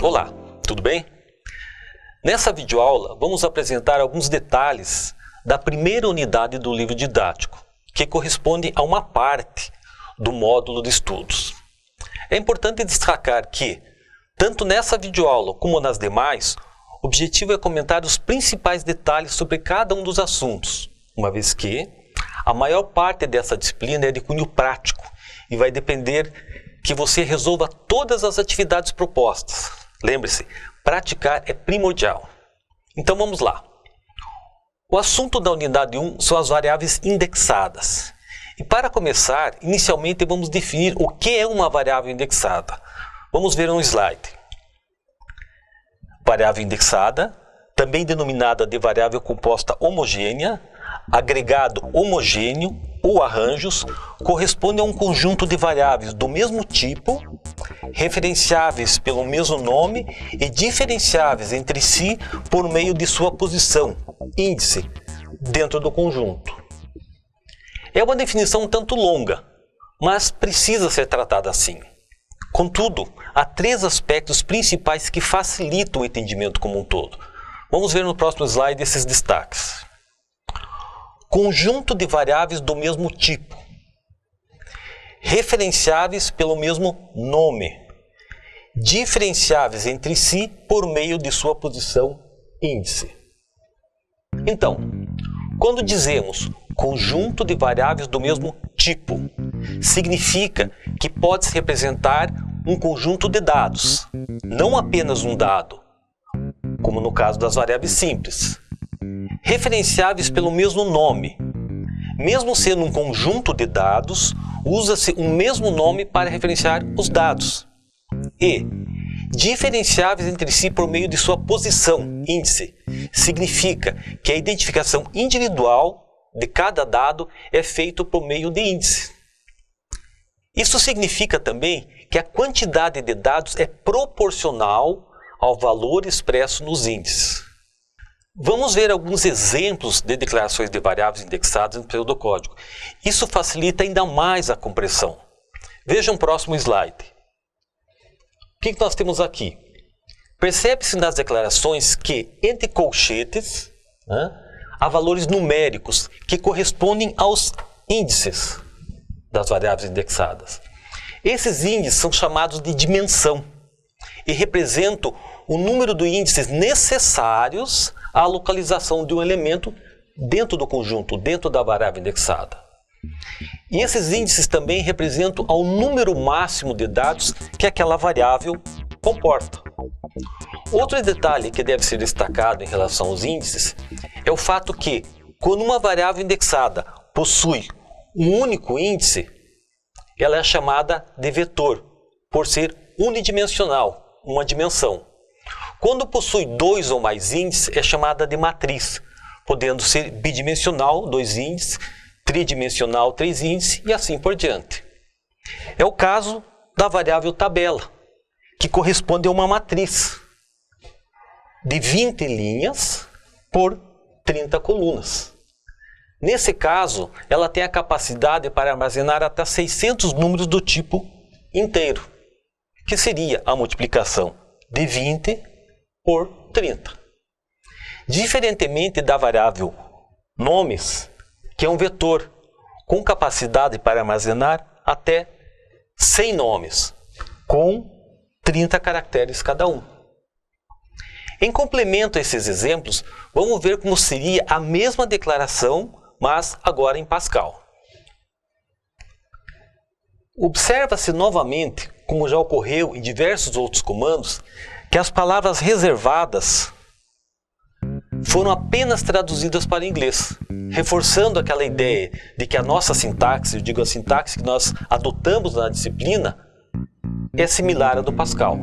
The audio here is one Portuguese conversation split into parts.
Olá, tudo bem? Nessa videoaula vamos apresentar alguns detalhes da primeira unidade do livro didático, que corresponde a uma parte do módulo de estudos. É importante destacar que, tanto nessa videoaula como nas demais, o objetivo é comentar os principais detalhes sobre cada um dos assuntos, uma vez que a maior parte dessa disciplina é de cunho prático e vai depender que você resolva todas as atividades propostas. Lembre-se, praticar é primordial. Então vamos lá. O assunto da unidade 1 são as variáveis indexadas. E para começar, inicialmente vamos definir o que é uma variável indexada. Vamos ver um slide. Variável indexada, também denominada de variável composta homogênea, agregado homogêneo ou arranjos, corresponde a um conjunto de variáveis do mesmo tipo, referenciáveis pelo mesmo nome e diferenciáveis entre si por meio de sua posição, índice, dentro do conjunto. É uma definição um tanto longa, mas precisa ser tratada assim. Contudo, há três aspectos principais que facilitam o entendimento como um todo. Vamos ver no próximo slide esses destaques. Conjunto de variáveis do mesmo tipo, referenciáveis pelo mesmo nome, diferenciáveis entre si por meio de sua posição índice. Então, quando dizemos conjunto de variáveis do mesmo tipo, significa que pode-se representar um conjunto de dados, não apenas um dado, como no caso das variáveis simples. Referenciáveis pelo mesmo nome. Mesmo sendo um conjunto de dados, usa-se um mesmo nome para referenciar os dados. E diferenciáveis entre si por meio de sua posição, índice. Significa que a identificação individual de cada dado é feita por meio de índice. Isso significa também que a quantidade de dados é proporcional ao valor expresso nos índices. Vamos ver alguns exemplos de declarações de variáveis indexadas no pseudocódigo. Isso facilita ainda mais a compreensão. Veja o próximo slide. O que nós temos aqui? Percebe-se nas declarações que, entre colchetes, há valores numéricos que correspondem aos índices das variáveis indexadas. Esses índices são chamados de dimensão e representam o número de índices necessários à localização de um elemento dentro do conjunto, dentro da variável indexada. E esses índices também representam o número máximo de dados que aquela variável comporta. Outro detalhe que deve ser destacado em relação aos índices é o fato que, quando uma variável indexada possui um único índice, ela é chamada de vetor, por ser unidimensional, uma dimensão. Quando possui dois ou mais índices, é chamada de matriz, podendo ser bidimensional, dois índices, tridimensional, três índices e assim por diante. É o caso da variável tabela, que corresponde a uma matriz de 20 linhas por 30 colunas. Nesse caso, ela tem a capacidade para armazenar até 600 números do tipo inteiro, que seria a multiplicação de 20 por 30. Diferentemente da variável nomes, que é um vetor com capacidade para armazenar até 100 nomes, com 30 caracteres cada um. Em complemento a esses exemplos, vamos ver como seria a mesma declaração, mas agora em Pascal. Observa-se novamente, como já ocorreu em diversos outros comandos, que as palavras reservadas foram apenas traduzidas para o inglês, reforçando aquela ideia de que a nossa sintaxe, eu digo a sintaxe que nós adotamos na disciplina, é similar à do Pascal.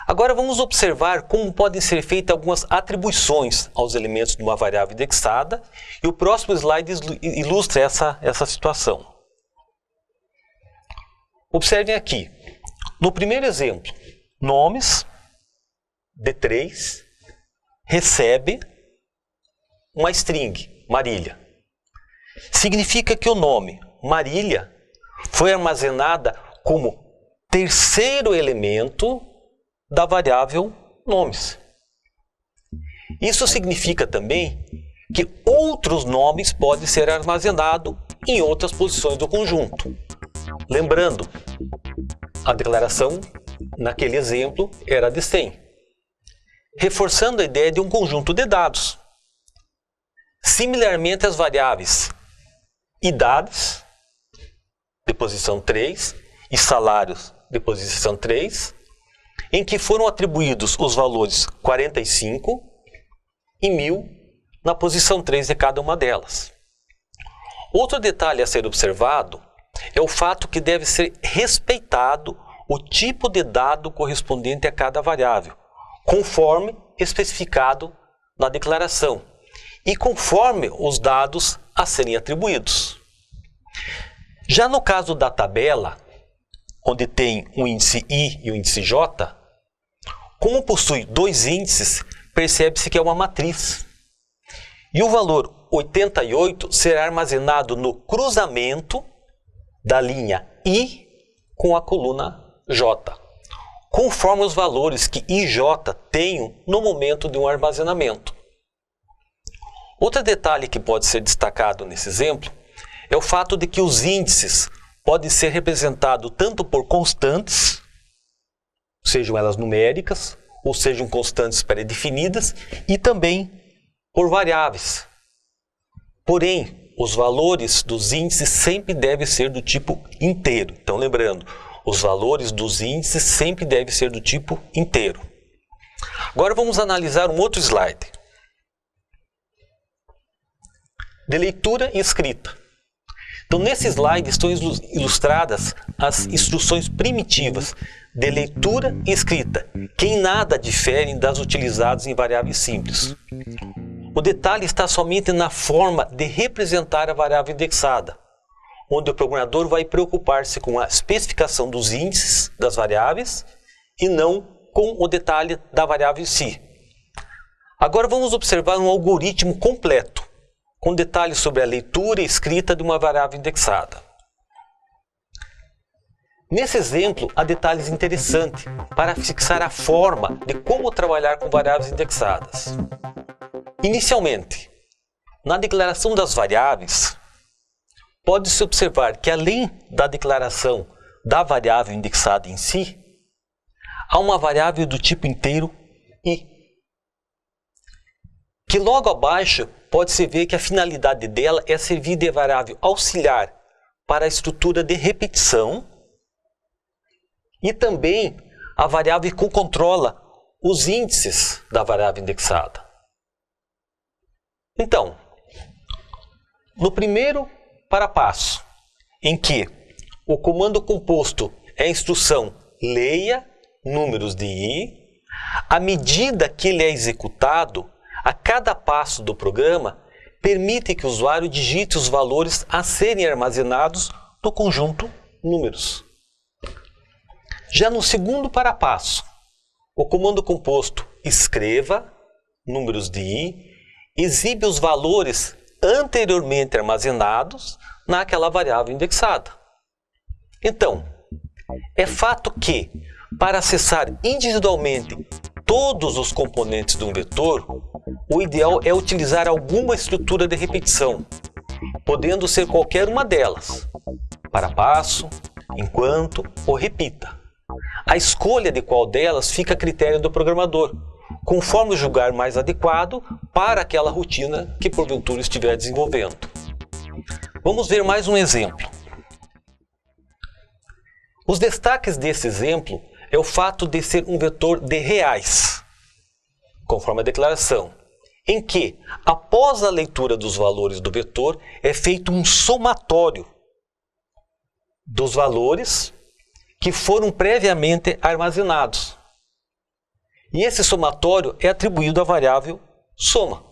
Agora vamos observar como podem ser feitas algumas atribuições aos elementos de uma variável indexada, e o próximo slide ilustra essa situação. Observem aqui, no primeiro exemplo, nomes, D3, recebe uma string, Marília. Significa que o nome Marília foi armazenada como terceiro elemento da variável nomes. Isso significa também que outros nomes podem ser armazenados em outras posições do conjunto. Lembrando, a declaração naquele exemplo era de 100. Reforçando a ideia de um conjunto de dados. Similarmente, as variáveis idades, de posição 3, e salários, de posição 3, em que foram atribuídos os valores 45 e 1000 na posição 3 de cada uma delas. Outro detalhe a ser observado é o fato que deve ser respeitado o tipo de dado correspondente a cada variável, conforme especificado na declaração e conforme os dados a serem atribuídos. Já no caso da tabela, onde tem o índice I e o índice J, como possui dois índices, percebe-se que é uma matriz. E o valor 88 será armazenado no cruzamento da linha I com a coluna J, conforme os valores que I e J tenham no momento de um armazenamento. Outro detalhe que pode ser destacado nesse exemplo é o fato de que os índices podem ser representados tanto por constantes, sejam elas numéricas, ou sejam constantes pré-definidas, e também por variáveis. Porém, os valores dos índices sempre devem ser do tipo inteiro. Então, lembrando, os valores dos índices sempre devem ser do tipo inteiro. Agora vamos analisar um outro slide. De leitura e escrita. Então, nesse slide estão ilustradas as instruções primitivas de leitura e escrita, que em nada diferem das utilizadas em variáveis simples. O detalhe está somente na forma de representar a variável indexada, onde o programador vai preocupar-se com a especificação dos índices das variáveis e não com o detalhe da variável em si. Agora vamos observar um algoritmo completo, com detalhes sobre a leitura e escrita de uma variável indexada. Nesse exemplo, há detalhes interessantes para fixar a forma de como trabalhar com variáveis indexadas. Inicialmente, na declaração das variáveis, pode-se observar que além da declaração da variável indexada em si, há uma variável do tipo inteiro I, que logo abaixo pode-se ver que a finalidade dela é servir de variável auxiliar para a estrutura de repetição e também a variável que controla os índices da variável indexada. Então, no primeiro passo, em que o comando composto é a instrução leia números de I, à medida que ele é executado, a cada passo do programa, permite que o usuário digite os valores a serem armazenados no conjunto números. Já no segundo passo, o comando composto escreva números de I, exibe os valores anteriormente armazenados naquela variável indexada. Então, é fato que, para acessar individualmente todos os componentes de um vetor, o ideal é utilizar alguma estrutura de repetição, podendo ser qualquer uma delas, para passo, enquanto ou repita. A escolha de qual delas fica a critério do programador, conforme julgar mais adequado para aquela rotina que porventura estiver desenvolvendo. Vamos ver mais um exemplo. Os destaques desse exemplo é o fato de ser um vetor de reais, conforme a declaração, em que, após a leitura dos valores do vetor, é feito um somatório dos valores que foram previamente armazenados. E esse somatório é atribuído à variável soma.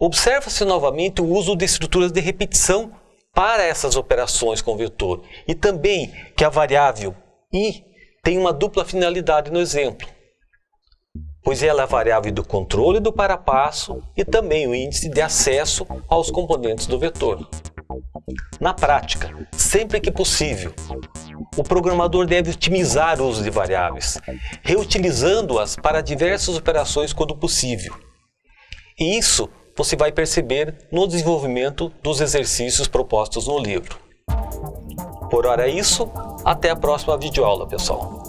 Observa-se novamente o uso de estruturas de repetição para essas operações com o vetor, e também que a variável I tem uma dupla finalidade no exemplo, pois ela é a variável do controle do parapasso e também o índice de acesso aos componentes do vetor. Na prática, sempre que possível, o programador deve otimizar o uso de variáveis, reutilizando-as para diversas operações quando possível. E isso você vai perceber no desenvolvimento dos exercícios propostos no livro. Por hora é isso, até a próxima videoaula, pessoal.